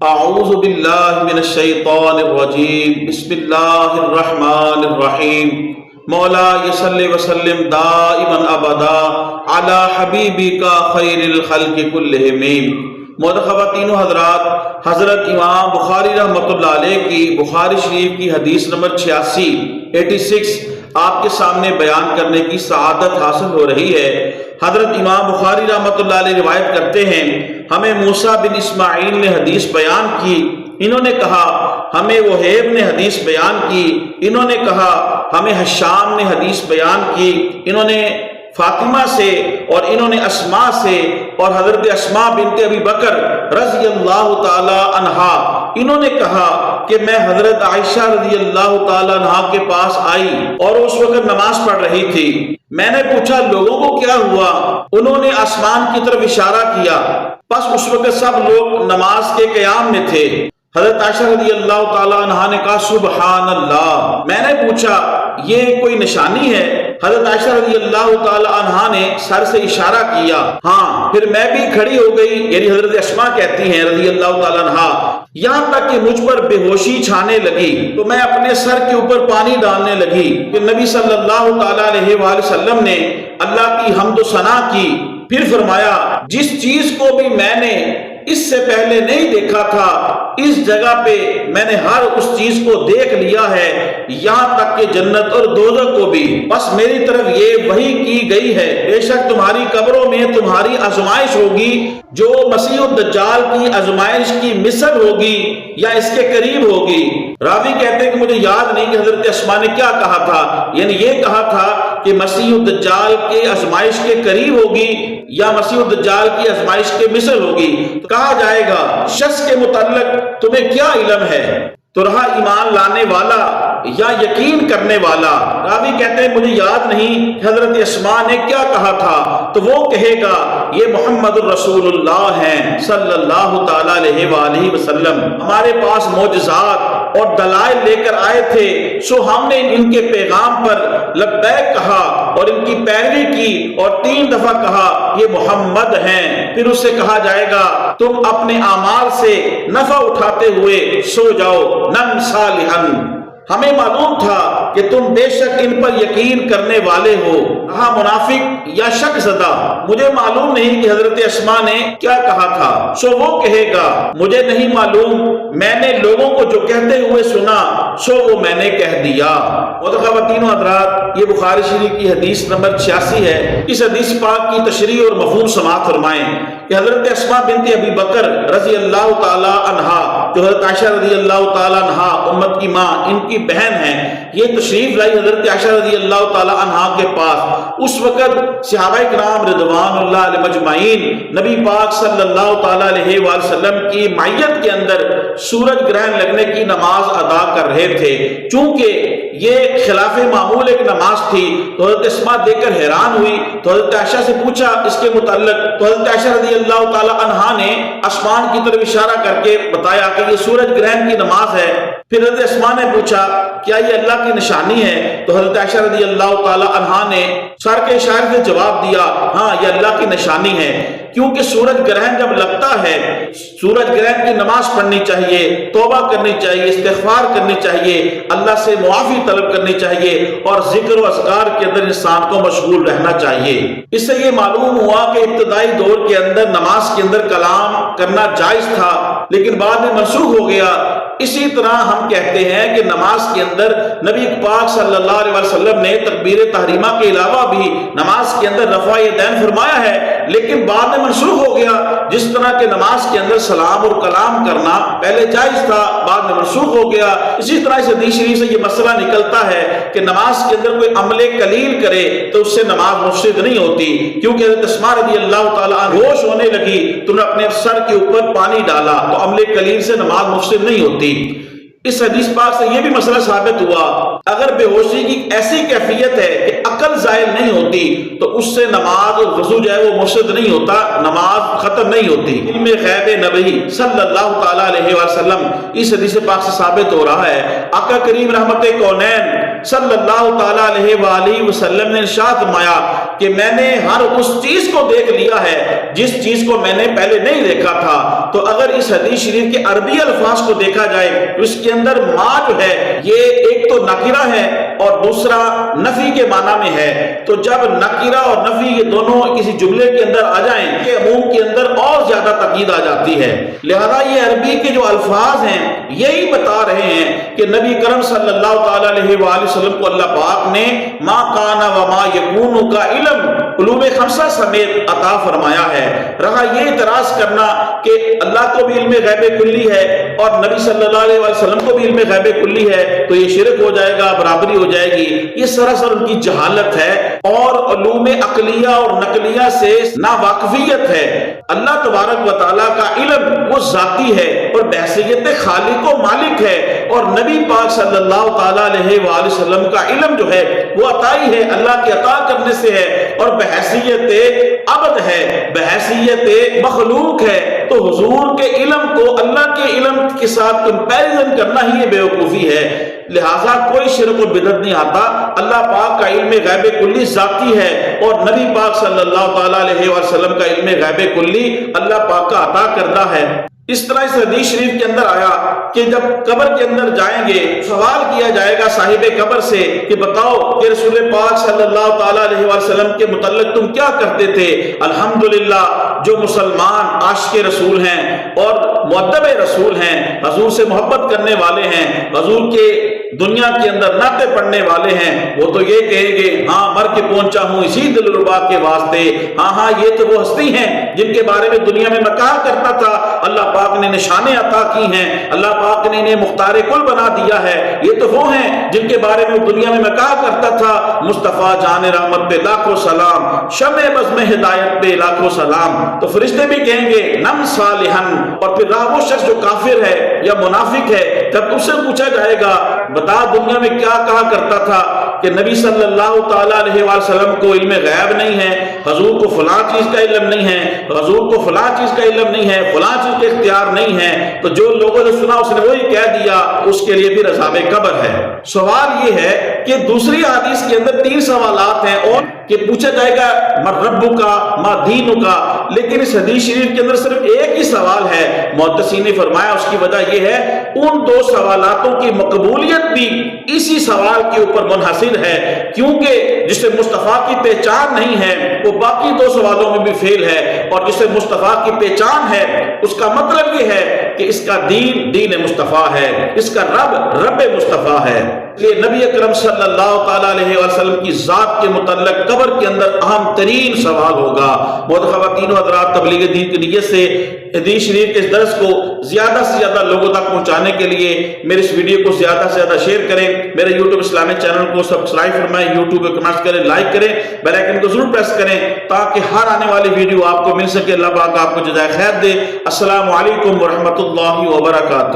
اعوذ باللہ من الشیطان الرجیم بسم اللہ الرحمن الرحیم مولا صلی وسلم دائما ابدا علی حبیبک خیر الخلق کلہم۔ محترم خواتین و حضرات، حضرت امام بخاری رحمۃ اللہ علیہ کی بخاری شریف کی حدیث نمبر 86 آپ کے سامنے بیان کرنے کی سعادت حاصل ہو رہی ہے۔ حضرت امام بخاری رحمۃ اللہ علیہ روایت کرتے ہیں، ہمیں موسیٰ بن اسماعیل نے حدیث بیان کی، انہوں نے کہا ہمیں وہیب نے حدیث بیان کی، انہوں نے کہا ہمیں ہشام نے حدیث بیان کی، انہوں نے فاطمہ سے اور انہوں نے اسماء سے اور حضرت اسماء بنت ابی بکر رضی اللہ تعالی عنہا انہوں نے کہا کہ میں حضرت عائشہ رضی اللہ تعالی عنہا کے پاس آئی اور اس وقت نماز پڑھ رہی تھی۔ میں نے پوچھا لوگوں کو کیا ہوا؟ انہوں نے آسمان کی طرف اشارہ کیا، بس اس وقت سب لوگ نماز کے قیام میں تھے۔ حضرت عائشہ رضی اللہ تعالی عنہا نے کہا سبحان اللہ۔ میں نے پوچھا یہ کوئی نشانی ہے؟ حضرت عائشہ رضی اللہ تعالی عنہا نے سر سے اشارہ کیا، ہاں۔ پھر میں بھی کھڑی ہو گئی، یعنی حضرت اسماء کہتی ہیں رضی اللہ تعالی عنہا، یہاں تک کہ مجھ پر بے ہوشی چھانے لگی تو میں اپنے سر کے اوپر پانی ڈالنے لگی کہ نبی صلی اللہ تعالی علیہ وآلہ وسلم نے اللہ کی حمد و ثنا کی۔ پھر فرمایا جس چیز کو بھی میں نے اس سے پہلے نہیں دیکھا تھا اس جگہ پہ میں نے ہر اس چیز کو دیکھ لیا ہے، یہاں تک کہ جنت اور دوزخ کو بھی۔ بس میری طرف یہ وحی کی گئی ہے، بے شک تمہاری قبروں میں تمہاری آزمائش ہوگی جو مسیح الدجال کی آزمائش کی مثل ہوگی یا اس کے قریب ہوگی۔ راوی کہتے ہیں کہ مجھے یاد نہیں کہ حضرت اسماء نے کیا کہا تھا، یعنی یہ کہا تھا کہ مسیح الدجال کے آزمائش کے قریب ہوگی یا مسیح الدجال کی آزمائش کے مثل ہوگی۔ تو کہا جائے گا شخص کے متعلق تمہیں کیا علم ہے؟ تو رہا ایمان لانے والا یا یقین کرنے والا۔ راوی کہتے ہیں مجھے یاد نہیں کہ حضرت اسماء نے کیا کہا تھا، تو وہ کہے گا یہ محمد الرسول اللہ ہیں صلی اللہ تعالی علیہ وآلہ وسلم، ہمارے پاس معجزات اور دلائل لے کر آئے تھے، سو ہم نے ان کے پیغام پر لبیک کہا اور ان کی پیروی کی اور 3 دفعہ کہا یہ محمد ہیں۔ پھر اس سے کہا جائے گا تم اپنے اعمال سے نفع اٹھاتے ہوئے سو جاؤ، نم صالحن، ہمیں معلوم تھا کہ تم بے شک ان پر یقین کرنے والے ہو۔ کہا منافق یا شک زدہ، مجھے معلوم نہیں کہ حضرت اسماء نے کیا کہا تھا، سو وہ کہے گا مجھے نہیں معلوم، میں نے لوگوں کو جو کہتے ہوئے سنا سو وہ میں نے کہہ دیا۔ محترم خواتین و حضرات، یہ بخاری شریف کی حدیث نمبر 86 ہے۔ اس حدیث پاک کی تشریح اور مفہوم سماعت فرمائیں کہ حضرت اسماء بنت ابی بکر رضی اللہ تعالی عنہا، جو حضرت عائشہ رضی اللہ تعالی عنہا امت کی ماں ان کی بہن ہیں، یہ تشریف لائی حضرت عائشہ رضی اللہ تعالی عنہا کے پاس۔ اس وقت صحابہ کرام رضوان اللہ علیہ مجمعین نبی پاک صلی اللہ تعالی علیہ وآلہ وسلم کی معیت کے اندر سورج گرہن لگنے کی نماز ادا کر رہے تھے۔ چونکہ یہ خلاف معمول ایک نماز تھی تو حضرت اسماء دیکھ کر حیران ہوئی، تو حضرت عائشہ سے پوچھا اس کے متعلق، تو حضرت عائشہ رضی اللہ تعالی عنہا نے آسمان کی طرف اشارہ کر کے بتایا کہ یہ سورج گرہن کی نماز ہے۔ پھر حضرت اسماء نے پوچھا کیا یہ اللہ کی نشانی ہے؟ تو حضرت عائشہ رضی اللہ تعالی عنہا نے سر کے اشارے سے جواب دیا ہاں یہ اللہ کی نشانی ہے، کیونکہ سورج گرہن جب لگتا ہے سورج گرہن کی نماز پڑھنی چاہیے، توبہ کرنی چاہیے، استغفار کرنی چاہیے، اللہ سے معافی طلب کرنی چاہیے اور ذکر و اذکار کے اندر انسان کو مشغول رہنا چاہیے۔ اس سے یہ معلوم ہوا کہ ابتدائی دور کے اندر نماز کے اندر کلام کرنا جائز تھا لیکن بعد میں منسوخ ہو گیا۔ اسی طرح ہم کہتے ہیں کہ نماز کے اندر نبی پاک صلی اللہ علیہ وسلم نے تکبیر تحریمہ کے علاوہ بھی نماز کے اندر رفع یدین فرمایا ہے لیکن بعد میں منسوخ ہو گیا۔ جس طرح کہ نماز کے اندر سلام اور کلام کرنا پہلے جائز تھا بعد میں منسوخ ہو گیا، اسی طرح اس حدیث شریف سے یہ مسئلہ نکلتا ہے کہ نماز کے اندر کوئی عمل قلیل کرے تو اس سے نماز مفسد نہیں ہوتی، کیونکہ حضرت اسماء رضی اللہ تعالیٰ عنہ ہوش ہونے لگی تو نے اپنے سر کے اوپر پانی ڈالا، تو عمل قلیل سے نماز مفسد نہیں ہوتی۔ اس حدیث پاک سے یہ بھی مسئلہ ثابت ہوا اگر بے ہوشی کی ایسی کیفیت ہے کہ عقل زائل نہیں ہوتی تو اس سے نماز اور وضو جو ہے وہ مفسد نہیں ہوتا، نماز ختم نہیں ہوتی۔ علم غیب نبی صلی اللہ تعالی علیہ وسلم اس حدیث پاک سے ثابت ہو رہا ہے۔ آقا کریم رحمت کونین صلی اللہ تعالی علیہ وآلہ وسلم نے ارشاد فرمایا کہ میں نے ہر اس چیز کو دیکھ لیا ہے جس چیز کو میں نے پہلے نہیں دیکھا تھا۔ تو اگر اس حدیث شریف کے عربی الفاظ کو دیکھا جائے تو اس کے اندر ما جو ہے یہ ایک تو نکرہ ہے اور دوسرا نفی کے معنی میں ہے۔ تو جب نکرہ اور نفی یہ دونوں کسی جملے کے اندر آ جائیں کہ عموم کے اندر اور زیادہ تاکید آ جاتی ہے، لہذا یہ عربی کے جو الفاظ ہیں یہی بتا رہے ہیں کہ نبی کرم صلی اللہ تعالی علیہ وآلہ وسلم کو اللہ پاک نے ما کان و ما یکون کا علم علوم خمسہ سمیت عطا فرمایا ہے۔ رہا یہ اعتراض کرنا کہ اللہ کو بھی علم غیب کلی ہے اور نبی صلی اللہ علیہ وسلم کو بھی علم غیب کلی ہے تو یہ شرک ہو جائے گا، برابری ہو جائے گی، یہ سراسر ان کی جہالت ہے اور علوم عقلیہ اور نقلیہ سے ناواقفیت ہے۔ اللہ تبارک و تعالیٰ کا علم وہ ذاتی ہے اور بحیثیت خالق و مالک ہے، اور نبی پاک صلی اللہ تعالیٰ علیہ وآلہ وسلم کا علم جو ہے وہ عطائی ہے، اللہ کے عطا کرنے سے ہے اور بحیثیت عبد ہے، بحیثیت مخلوق ہے۔ تو حضور کے علم کو اللہ کے علم کے ساتھ کمپیریزن کرنا ہی بے وقوفی ہے، لہٰذا کوئی شرک و بدعت نہیں آتا۔ اللہ پاک کا علم غیب کلی ذاتی ہے اور نبی پاک صلی اللہ تعالیٰ علیہ وسلم کا علم غیب کلی اللہ پاک کا عطا کردہ ہے۔ اس طرح اس حدیث شریف کے اندر آیا کہ جب قبر کے اندر جائیں گے سوال کیا جائے گا صاحب قبر سے کہ بتاؤ کہ رسول پاک صلی اللہ تعالیٰ علیہ وسلم کے متعلق تم کیا کرتے تھے؟ الحمدللہ جو مسلمان عاشق رسول ہیں اور مؤدب رسول ہیں، حضور سے محبت کرنے والے ہیں، حضور کے دنیا کے اندر نعتیں پڑھنے والے ہیں، وہ تو یہ کہیں گے ہاں مر کے پہنچا ہوں اسی دلربا کے واسطے، ہاں یہ تو وہ ہستی ہیں جن کے بارے میں دنیا میں میں کہا کرتا تھا اللہ پاک نے نشانیں عطا کی ہیں، اللہ پاک نے انہیں مختار کل بنا دیا ہے، یہ تو وہ ہیں جن کے بارے میں دنیا میں کہا کرتا تھا مصطفیٰ جان رحمت پہ لاکھوں سلام، شمع بزم ہدایت پہ لاکھوں سلام۔ تو فرشتے بھی کہیں گے نم صالحن، اور پھر رہا وہ شخص جو کافر ہے یا منافق ہے، جب اس سے پوچھا جائے گا بتا دنیا میں کیا کہا کرتا تھا کہ نبی صلی اللہ تعالیٰ علیہ وسلم کو علم غیب نہیں ہے، حضور کو فلاں چیز کا علم نہیں ہے، حضور کو فلاں چیز کا علم نہیں ہے، فلاں چیز کے اختیار نہیں ہے، تو جو لوگوں نے سنا اس نے وہی کہہ دیا، اس کے لیے بھی عذاب قبر ہے۔ سوال یہ ہے کہ دوسری حدیث کے اندر 3 سوالات ہیں اور کہ پوچھا جائے گا من ربک ما دینک، لیکن اس حدیث شریف کے اندر صرف ایک ہی سوال ہے۔ محدثین نے فرمایا اس کی وجہ یہ ہے ان 2 سوالاتوں کی مقبولیت بھی اسی سوال کے اوپر منحصر ہے، کیونکہ جسے مصطفیٰ کی پہچان نہیں ہے وہ باقی 2 سوالوں میں بھی فیل ہے، اور جسے مصطفیٰ کی پہچان ہے اس کا مطلب یہ ہے کہ اس کا دین دین مصطفیٰ ہے، اس کا رب رب مصطفیٰ ہے۔ یہ نبی اکرم صلی اللہ تعالیٰ علیہ وسلم کی ذات کے متعلق قبر کے اندر اہم ترین سوال ہوگا۔ بہت خواتین و حضرات، تبلیغ دین کی نیت سے حدیث شریف کے اس درس کو زیادہ سے زیادہ لوگوں تک پہنچانے کے لیے میرے اس ویڈیو کو زیادہ سے زیادہ شیئر کریں، میرے یوٹیوب اسلامک چینل کو سبسکرائب فرمائیں، یوٹیوب پہ کمنٹس کریں، لائک کریں، بیل آئیکن کو ضرور پریس کریں تاکہ ہر آنے والی ویڈیو آپ کو مل سکے۔ اللہ پاک آپ کو جزائے خیر دے۔ السلام علیکم ورحمۃ اللہ وبرکاتہ۔